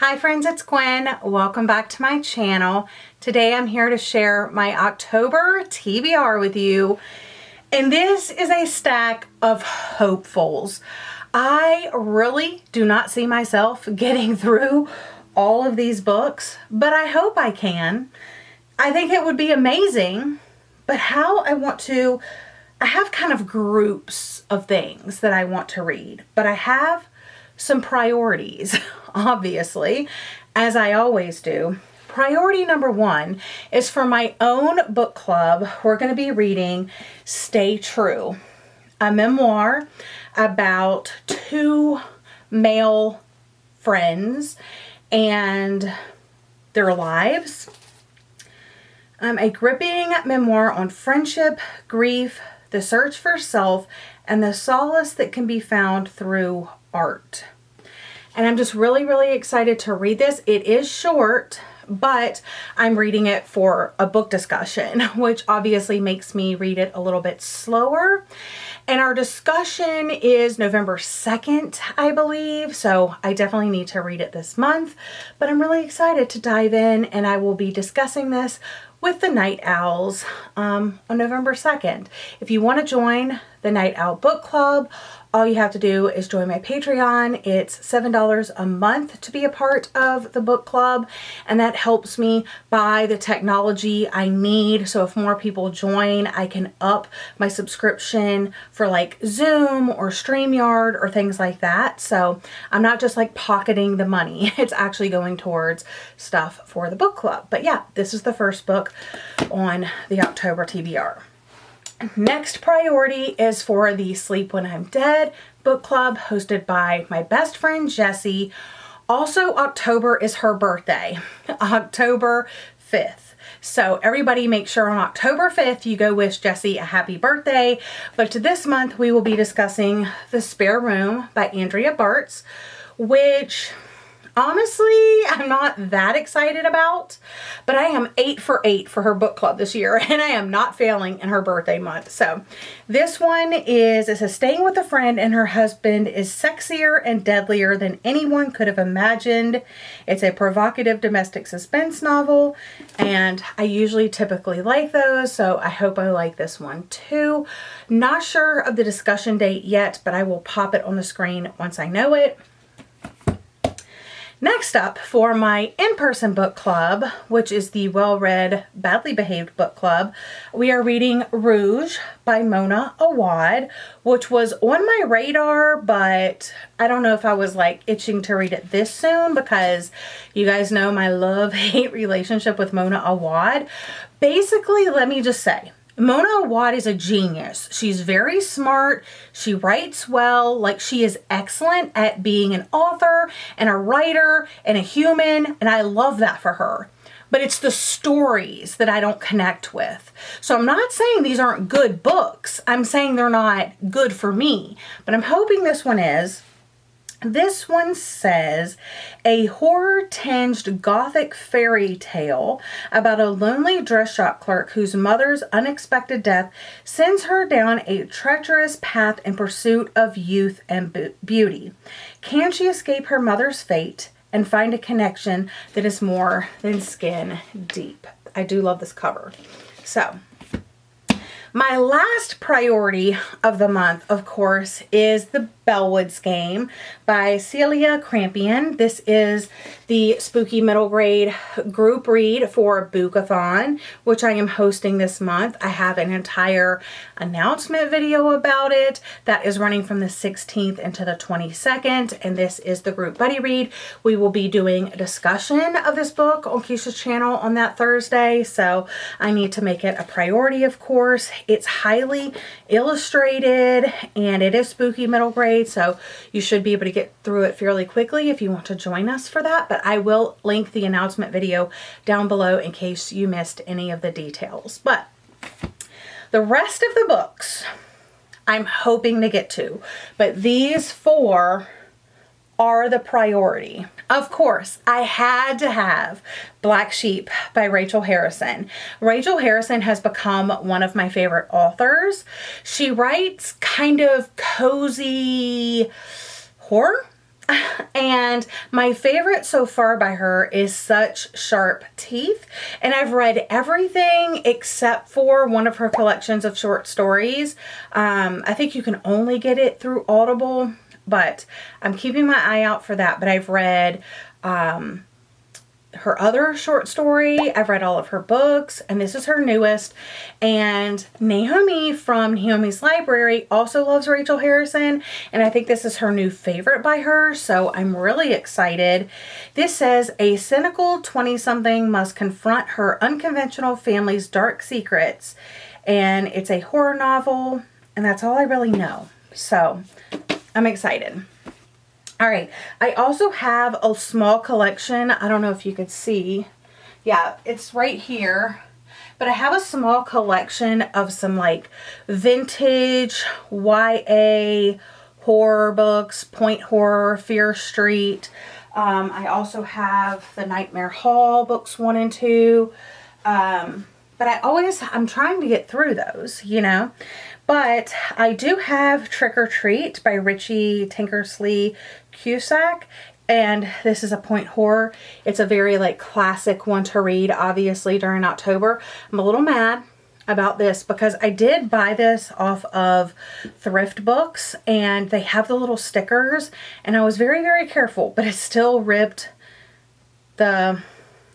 Hi friends, it's Gwen. Welcome back to my channel. Today I'm here to share my October TBR with you. And this is a stack of hopefuls. I really do not see myself getting through all of these books, but I hope I can. I think it would be amazing, but I have kind of groups of things that I want to read, but I have some priorities, obviously, as I always do. Priority number one is for my own book club. We're going to be reading Stay True, a memoir about two male friends and their lives. A gripping memoir on friendship, grief, the search for self, and the solace that can be found through art. And I'm just really excited to read this. It is short, but I'm reading it for a book discussion, which obviously makes me read it a little bit slower. And our discussion is November 2nd, I believe. So I definitely need to read it this month, but I'm really excited to dive in, and I will be discussing this with the Night Owls on November 2nd. If you want to join the Night Owl Book Club, all you have to do is join my Patreon. It's $7 a month to be a part of the book club, and that helps me buy the technology I need. So if more people join, I can up my subscription for like Zoom or StreamYard or things like that. So I'm not just like pocketing the money. It's actually going towards stuff for the book club. But yeah, this is the first book on the October TBR. Next priority is for the Sleep When I'm Dead book club hosted by my best friend Jessie. Also, October is her birthday, October 5th. So everybody make sure on October 5th you go wish Jessie a happy birthday. But this month we will be discussing The Spare Room by Andrea Bartz, which honestly, I'm not that excited about, but I am 8 for 8 for her book club this year, and I am not failing in her birthday month. So this one it says, staying with a friend and her husband is sexier and deadlier than anyone could have imagined. It's a provocative domestic suspense novel, and I typically like those, so I hope I like this one too. Not sure of the discussion date yet, but I will pop it on the screen once I know it. Next up, for my in-person book club, which is the Well-Read, Badly Behaved book club, we are reading Rouge by Mona Awad, which was on my radar, but I don't know if I was like itching to read it this soon, because you guys know my love-hate relationship with Mona Awad. Basically, let me just say, Mona Awad is a genius. She's very smart. She writes well. Like, she is excellent at being an author and a writer and a human, and I love that for her. But it's the stories that I don't connect with. So I'm not saying these aren't good books. I'm saying they're not good for me. But I'm hoping this one is. This one says, a horror-tinged gothic fairy tale about a lonely dress shop clerk whose mother's unexpected death sends her down a treacherous path in pursuit of youth and beauty. Can she escape her mother's fate and find a connection that is more than skin deep? I do love this cover. So, my last priority of the month, of course, is The Bellwoods Game by Celia Crampion. This is the spooky middle grade group read for Book-a-thon, which I am hosting this month. I have an entire announcement video about it that is running from the 16th into the 22nd, and this is the group buddy read. We will be doing a discussion of this book on Keisha's channel on that Thursday, so I need to make it a priority, of course. It's highly illustrated, and it is spooky middle grade, so you should be able to get through it fairly quickly if you want to join us for that. But I will link the announcement video down below in case you missed any of the details. But the rest of the books I'm hoping to get to, but these four are the priority. Of course, I had to have Black Sheep by Rachel Harrison. Rachel Harrison has become one of my favorite authors. She writes kind of cozy horror, And my favorite so far by her is Such Sharp Teeth. And I've read everything except for one of her collections of short stories. I think you can only get it through Audible, but I'm keeping my eye out for that. But I've read her other short story. I've read all of her books, and this is her newest. And Naomi from Naomi's Library also loves Rachel Harrison, and I think this is her new favorite by her, so I'm really excited. This says a cynical 20-something must confront her unconventional family's dark secrets, and it's a horror novel, and that's all I really know. So I'm excited. All right, I also have a small collection. I don't know if you could see. Yeah, it's right here. But I have a small collection of some like vintage YA horror books, Point Horror, Fear Street. I also have the Nightmare Hall books 1 and 2. But I'm trying to get through those, you know. But I do have Trick or Treat by Richie Tinkersley-Cusack. And this is a point horror. It's a very like classic one to read, obviously, during October. I'm a little mad about this because I did buy this off of thrift books and they have the little stickers. And I was very, very careful, but it still ripped the,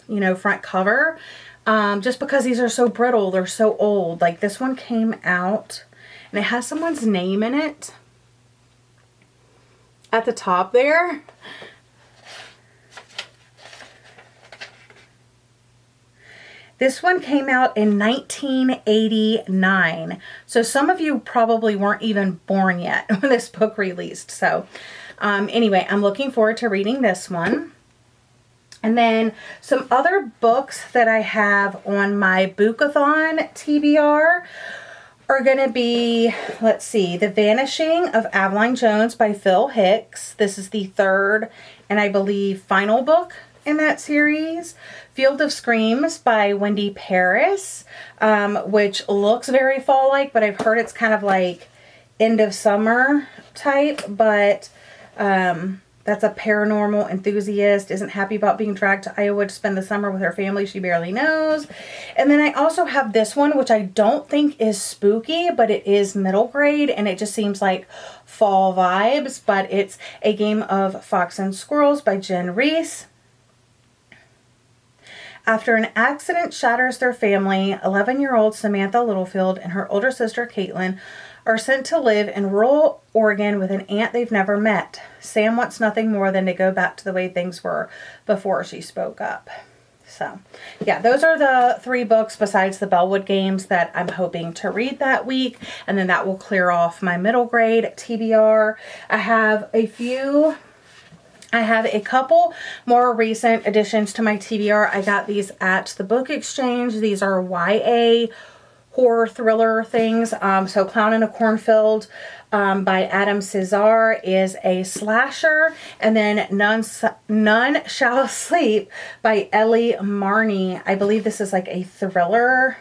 you know, front cover. Just because these are so brittle, they're so old. Like this one came out and it has someone's name in it at the top there. This one came out in 1989. So some of you probably weren't even born yet when this book released. So anyway, I'm looking forward to reading this one. And then some other books that I have on my Bookathon TBR are going to be, let's see, The Vanishing of Aveline Jones by Phil Hicks. This is the third and I believe final book in that series. Field of Screams by Wendy Paris, which looks very fall-like, but I've heard it's kind of like end of summer type, but that's a paranormal enthusiast, isn't happy about being dragged to Iowa to spend the summer with her family she barely knows. And then I also have this one, which I don't think is spooky, but it is middle grade, and it just seems like fall vibes, but it's A Game of Fox and Squirrels by Jen Reese. After an accident shatters their family, 11-year-old Samantha Littlefield and her older sister Caitlin are sent to live in rural Oregon with an aunt they've never met. Sam wants nothing more than to go back to the way things were before she spoke up. So, yeah, those are the 3 books besides the Bellwood Games that I'm hoping to read that week. And then that will clear off my middle grade TBR. I have a couple more recent additions to my TBR. I got these at the Book Exchange. These are YA horror thriller things. So Clown in a Cornfield by Adam Cesar is a slasher. And then None Shall Sleep by Ellie Marney. I believe this is like a thriller.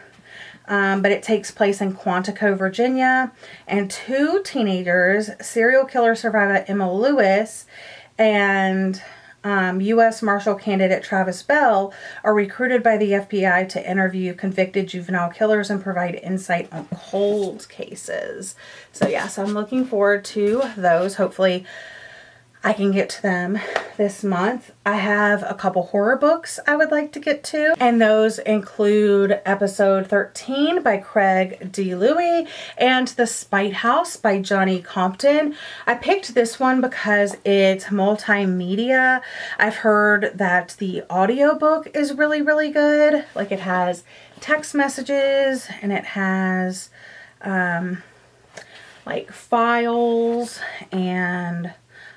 But it takes place in Quantico, Virginia. And 2 teenagers, serial killer survivor Emma Lewis and U.S. Marshal candidate Travis Bell are recruited by the FBI to interview convicted juvenile killers and provide insight on cold cases. So yeah, so I'm looking forward to those. Hopefully I can get to them this month. I have a couple horror books I would like to get to, and those include episode 13 by Craig D. Louie and The Spite House by Johnny Compton. I picked this one because it's multimedia. I've heard that the audiobook is really, really good. Like it has text messages and it has like files and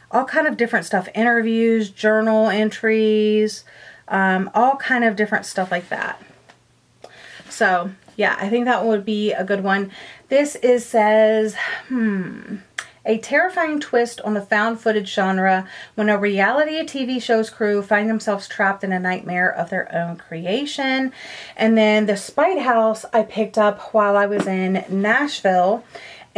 all kind of different stuff, interviews, journal entries, all kind of different stuff like that. So yeah, I think that would be a good one. This says, a terrifying twist on the found footage genre when a reality TV show's crew find themselves trapped in a nightmare of their own creation. And then The Spite House I picked up while I was in Nashville.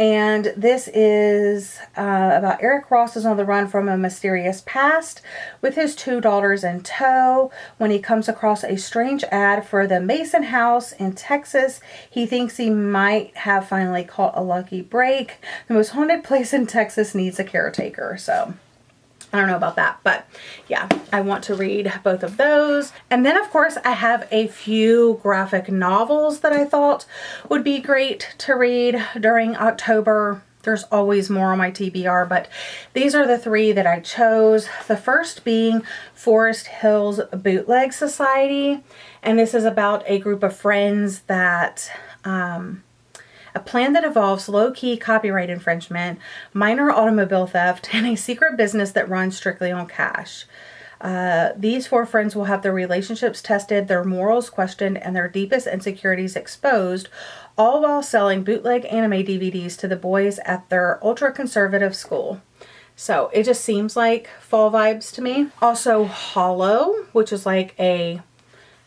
And this is about Eric Ross is on the run from a mysterious past with his 2 daughters in tow. When he comes across a strange ad for the Mason house in Texas, he thinks he might have finally caught a lucky break. The most haunted place in Texas needs a caretaker. So I don't know about that, but yeah, I want to read both of those. And then of course I have a few graphic novels that I thought would be great to read during October. There's always more on my TBR, but these are the 3 that I chose. The first being Forest Hills Bootleg Society. And this is about a group of friends that, a plan that involves low-key copyright infringement, minor automobile theft, and a secret business that runs strictly on cash. These 4 friends will have their relationships tested, their morals questioned, and their deepest insecurities exposed, all while selling bootleg anime DVDs to the boys at their ultra-conservative school. So it just seems like fall vibes to me. Also Hollow, which is like a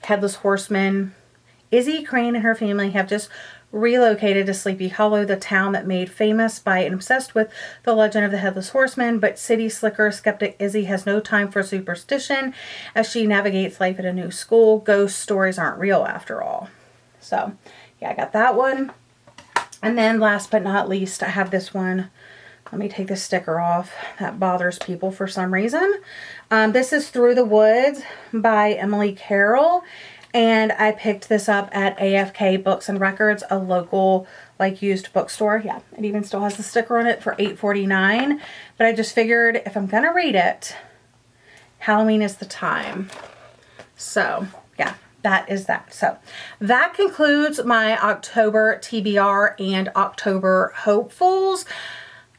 Headless Horseman. Izzy Crane and her family have just relocated to Sleepy Hollow, the town that made famous by and obsessed with the legend of the Headless Horseman, but city slicker skeptic Izzy has no time for superstition as she navigates life at a new school. Ghost stories aren't real after all. So yeah, I got that one. And then last but not least, I have this one. Let me take this sticker off. That bothers people for some reason. This is Through the Woods by Emily Carroll. And I picked this up at AFK Books and Records, a local like used bookstore. Yeah, it even still has the sticker on it for $8.49. But I just figured if I'm gonna read it, Halloween is the time. So yeah, that is that. So that concludes my October TBR and October Hopefuls.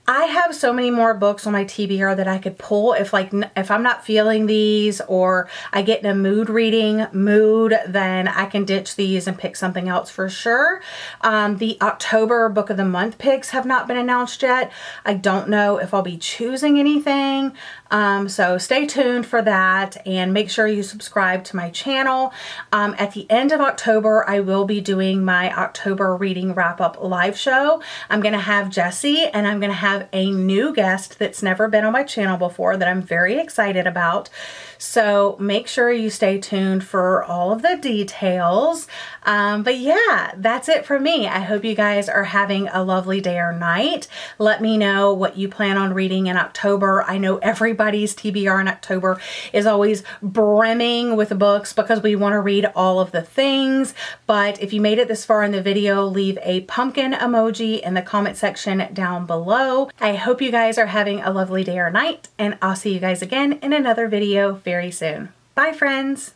I have so many more books on my TBR that I could pull if I'm not feeling these or I get in a mood reading mood, then I can ditch these and pick something else for sure. The October book of the month picks have not been announced yet. I don't know if I'll be choosing anything. So stay tuned for that and make sure you subscribe to my channel. At the end of October, I will be doing my October reading wrap up live show. I'm going to have Jessie and I'm going to have a new guest that's never been on my channel before that I'm very excited about. So make sure you stay tuned for all of the details. But yeah, that's it for me. I hope you guys are having a lovely day or night. Let me know what you plan on reading in October. I know everybody's TBR in October is always brimming with books because we want to read all of the things. But if you made it this far in the video, leave a pumpkin emoji in the comment section down below. I hope you guys are having a lovely day or night, and I'll see you guys again in another video very soon. Bye, friends.